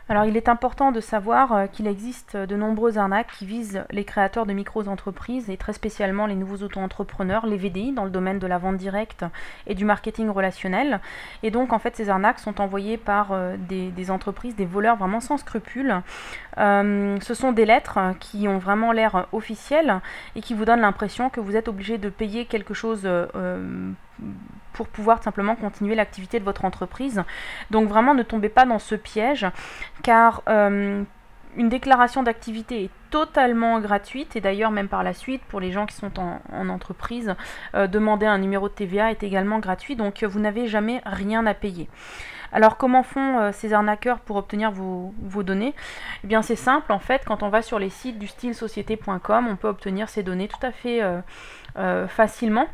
Alors il est important de savoir qu'il existe de nombreuses arnaques qui visent les créateurs de micro-entreprises et très spécialement les nouveaux auto-entrepreneurs, les VDI, dans le domaine de la vente directe et du marketing relationnel. Et donc en fait ces arnaques sont envoyées par des entreprises, des voleurs vraiment sans scrupules. Ce sont des lettres qui ont vraiment l'air officielles et qui vous donnent l'impression que vous êtes obligé de payer quelque chose pour pouvoir simplement continuer l'activité de votre entreprise. Donc vraiment ne tombez pas dans ce piège car une déclaration d'activité est totalement gratuite et d'ailleurs même par la suite pour les gens qui sont en entreprise, demander un numéro de TVA est également gratuit, donc vous n'avez jamais rien à payer. Alors comment font ces arnaqueurs pour obtenir vos données? Eh bien c'est simple en fait, quand on va sur les sites du style société.com, on peut obtenir ces données tout à fait facilement.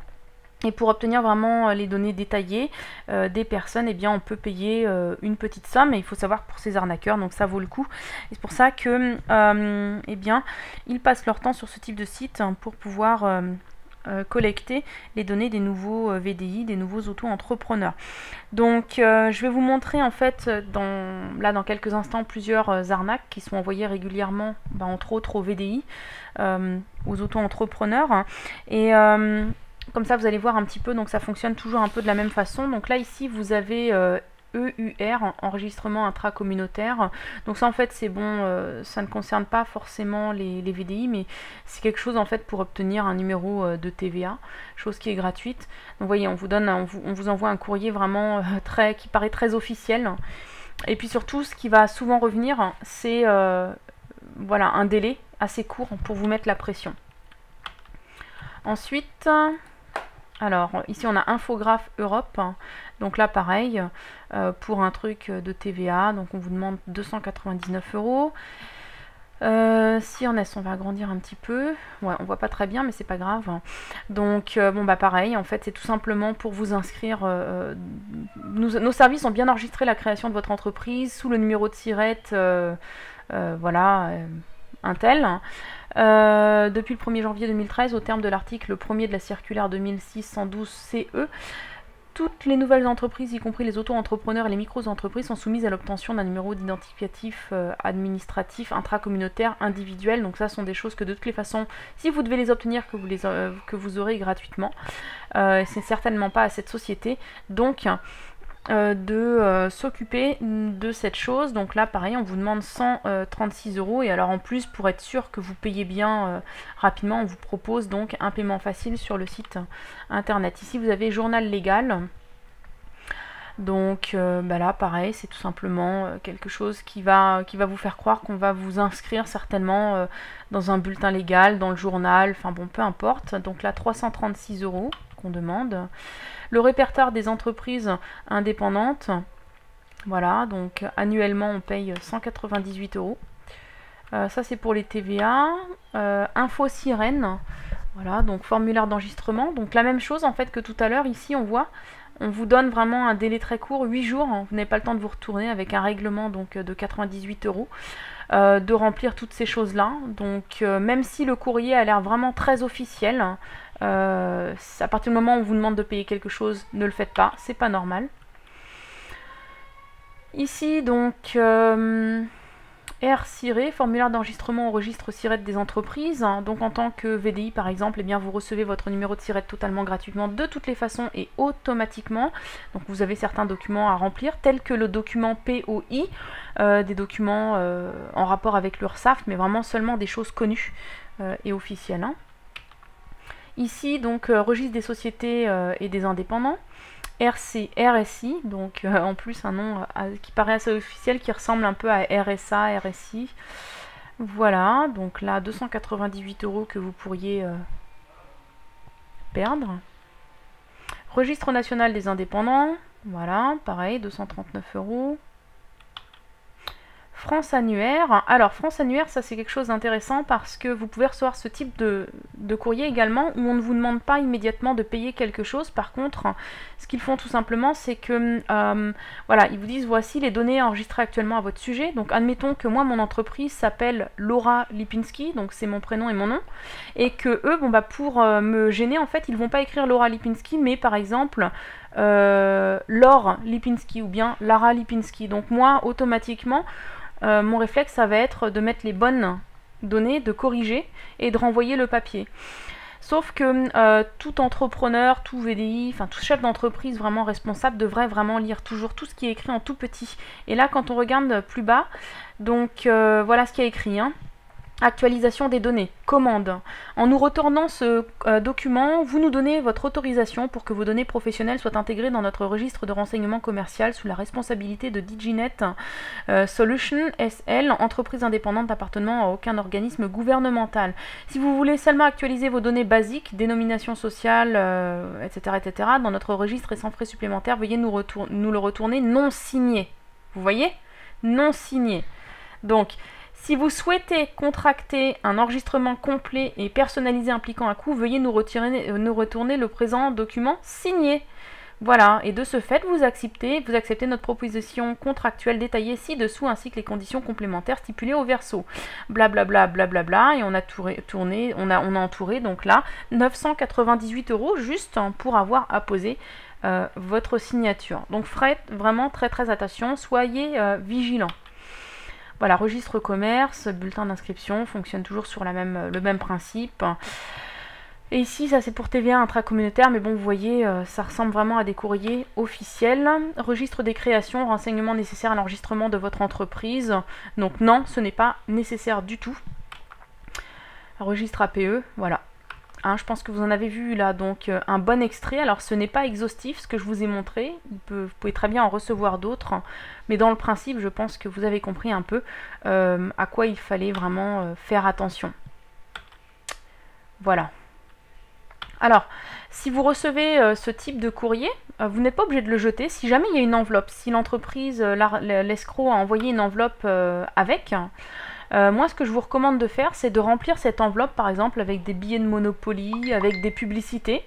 Et pour obtenir vraiment les données détaillées des personnes, eh bien on peut payer une petite somme, et il faut savoir pour ces arnaqueurs, donc ça vaut le coup. Et c'est pour ça que eh bien, ils passent leur temps sur ce type de site pour pouvoir collecter les données des nouveaux VDI, des nouveaux auto-entrepreneurs. Donc je vais vous montrer en fait dans quelques instants plusieurs arnaques qui sont envoyées régulièrement, entre autres aux VDI, aux auto-entrepreneurs. Et comme ça vous allez voir un petit peu, donc ça fonctionne toujours un peu de la même façon. Donc là ici vous avez EUR, enregistrement intracommunautaire. Donc ça en fait c'est bon, ça ne concerne pas forcément les VDI, mais c'est quelque chose en fait pour obtenir un numéro de TVA, chose qui est gratuite. Donc vous voyez, on vous envoie un courrier vraiment qui paraît très officiel. Et puis surtout ce qui va souvent revenir, c'est voilà, un délai assez court pour vous mettre la pression. Ensuite, alors ici on a Infographe Europe, donc là pareil, pour un truc de TVA, donc on vous demande 299 €. Si on va agrandir un petit peu, ouais on voit pas très bien mais c'est pas grave. Donc bon bah pareil, en fait c'est tout simplement pour vous inscrire, nos services ont bien enregistré la création de votre entreprise sous le numéro de SIRET, voilà, un tel. Depuis le 1er janvier 2013, au terme de l'article 1er de la circulaire 2006-112 CE, toutes les nouvelles entreprises, y compris les auto-entrepreneurs et les micro-entreprises, sont soumises à l'obtention d'un numéro d'identificatif administratif intracommunautaire individuel. Donc ça sont des choses que de toutes les façons, si vous devez les obtenir, que vous aurez gratuitement. C'est certainement pas à cette société. Donc de s'occuper de cette chose. Donc là pareil on vous demande 136 € et alors en plus pour être sûr que vous payez bien rapidement, on vous propose donc un paiement facile sur le site internet. Ici vous avez journal légal. Donc là pareil c'est tout simplement quelque chose qui va vous faire croire qu'on va vous inscrire certainement dans un bulletin légal, dans le journal, enfin bon peu importe. Donc là 336 € qu'on demande. Le répertoire des entreprises indépendantes, voilà, donc annuellement on paye 198 €. Ça c'est pour les TVA. Info Sirène, voilà, donc formulaire d'enregistrement. Donc la même chose en fait que tout à l'heure, ici on voit, on vous donne vraiment un délai très court, 8 jours, hein, vous n'avez pas le temps de vous retourner avec un règlement donc, de 98 €, de remplir toutes ces choses-là. Donc même si le courrier a l'air vraiment très officiel, à partir du moment où on vous demande de payer quelque chose, ne le faites pas, c'est pas normal. Ici donc R-, formulaire d'enregistrement au registre SIRET des entreprises. Donc en tant que VDI par exemple, eh bien, vous recevez votre numéro de SIRET totalement gratuitement de toutes les façons et automatiquement. Donc vous avez certains documents à remplir tels que le document POI, des documents en rapport avec l'URSSAF, mais vraiment seulement des choses connues et officielles. Hein. Ici donc registre des sociétés et des indépendants. RSI, donc en plus un nom qui paraît assez officiel, qui ressemble un peu à RSA, RSI. Voilà, donc là 298 € que vous pourriez perdre. Registre national des indépendants, voilà, pareil, 239 €. France annuaire. Alors France annuaire, ça c'est quelque chose d'intéressant parce que vous pouvez recevoir ce type de courrier également où on ne vous demande pas immédiatement de payer quelque chose. Par contre, ce qu'ils font tout simplement, c'est que voilà, ils vous disent voici les données enregistrées actuellement à votre sujet. Donc admettons que moi mon entreprise s'appelle Laura Lipinski, donc c'est mon prénom et mon nom, et que eux, bon bah pour me gêner en fait, ils vont pas écrire Laura Lipinski, mais par exemple Laure Lipinski ou bien Lara Lipinski. Donc moi automatiquement mon réflexe, ça va être de mettre les bonnes données, de corriger et de renvoyer le papier. Sauf que tout entrepreneur, tout VDI, enfin tout chef d'entreprise vraiment responsable devrait vraiment lire toujours tout ce qui est écrit en tout petit. Et là, quand on regarde plus bas, donc voilà ce qui est écrit, hein. Actualisation des données, commande. En nous retournant ce document, vous nous donnez votre autorisation pour que vos données professionnelles soient intégrées dans notre registre de renseignement commercial sous la responsabilité de Diginet Solutions SL, entreprise indépendante appartenant à aucun organisme gouvernemental. Si vous voulez seulement actualiser vos données basiques, dénomination sociale, etc., dans notre registre et sans frais supplémentaires, veuillez nous le retourner non signé. Vous voyez? Non signé. Donc, si vous souhaitez contracter un enregistrement complet et personnalisé impliquant un coût, veuillez nous retourner le présent document signé. Voilà, et de ce fait, vous acceptez notre proposition contractuelle détaillée ci-dessous, ainsi que les conditions complémentaires stipulées au verso. Blablabla, blablabla, et on a entouré donc là 998 € juste pour avoir apposé votre signature. Donc faites vraiment très très attention, soyez vigilants. Voilà, registre commerce, bulletin d'inscription, fonctionne toujours sur le même principe. Et ici, ça c'est pour TVA intracommunautaire, mais bon, vous voyez, ça ressemble vraiment à des courriers officiels. Registre des créations, renseignements nécessaires à l'enregistrement de votre entreprise. Donc non, ce n'est pas nécessaire du tout. Registre APE, voilà. Hein, je pense que vous en avez vu là, donc un bon extrait. Alors ce n'est pas exhaustif ce que je vous ai montré, vous pouvez très bien en recevoir d'autres, mais dans le principe je pense que vous avez compris un peu à quoi il fallait vraiment faire attention. Voilà. Alors, si vous recevez ce type de courrier, vous n'êtes pas obligé de le jeter. Si jamais il y a une enveloppe, si l'entreprise, l'escroc a envoyé une enveloppe avec... moi, ce que je vous recommande de faire, c'est de remplir cette enveloppe, par exemple, avec des billets de Monopoly, avec des publicités,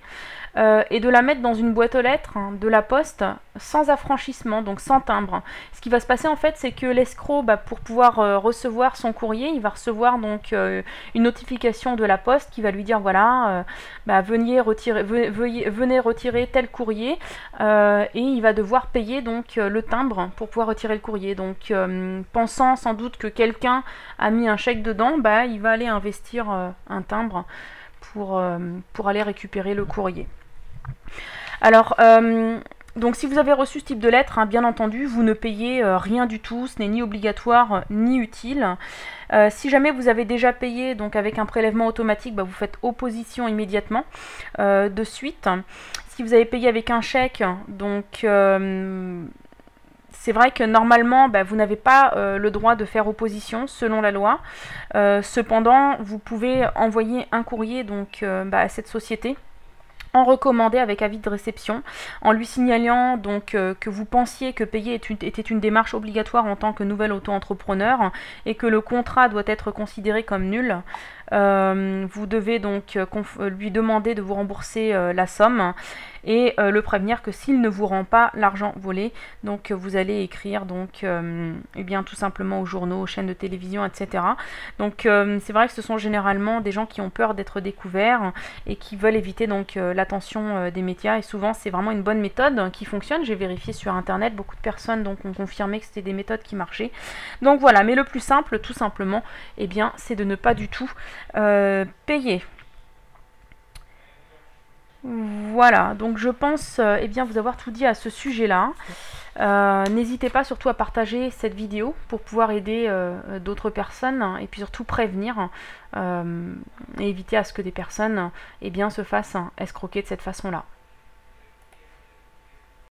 et de la mettre dans une boîte aux lettres de la poste sans affranchissement, donc sans timbre. Ce qui va se passer, en fait, c'est que l'escroc, pour pouvoir recevoir son courrier, il va recevoir donc une notification de la poste qui va lui dire, voilà, venez retirer tel courrier, et il va devoir payer donc le timbre pour pouvoir retirer le courrier. Donc, pensant sans doute que quelqu'un a mis un chèque dedans, il va aller investir un timbre pour aller récupérer le courrier. Alors, donc si vous avez reçu ce type de lettre, bien entendu, vous ne payez rien du tout, ce n'est ni obligatoire ni utile. Si jamais vous avez déjà payé, donc avec un prélèvement automatique, vous faites opposition immédiatement, de suite. Si vous avez payé avec un chèque, donc... c'est vrai que normalement, vous n'avez pas le droit de faire opposition selon la loi. Cependant, vous pouvez envoyer un courrier donc, à cette société en recommandé avec avis de réception, en lui signalant donc que vous pensiez que payer était une démarche obligatoire en tant que nouvel auto-entrepreneur et que le contrat doit être considéré comme nul. Vous devez donc lui demander de vous rembourser la somme et le prévenir que s'il ne vous rend pas l'argent volé, donc vous allez écrire donc tout simplement aux journaux, aux chaînes de télévision, etc. Donc c'est vrai que ce sont généralement des gens qui ont peur d'être découverts et qui veulent éviter donc l'attention des médias, et souvent c'est vraiment une bonne méthode qui fonctionne. J'ai vérifié sur internet, beaucoup de personnes donc ont confirmé que c'était des méthodes qui marchaient. Donc voilà, mais le plus simple tout simplement, c'est de ne pas du tout payer. Voilà, donc je pense vous avoir tout dit à ce sujet-là. N'hésitez pas surtout à partager cette vidéo pour pouvoir aider d'autres personnes et puis surtout prévenir et éviter à ce que des personnes se fassent escroquer de cette façon-là.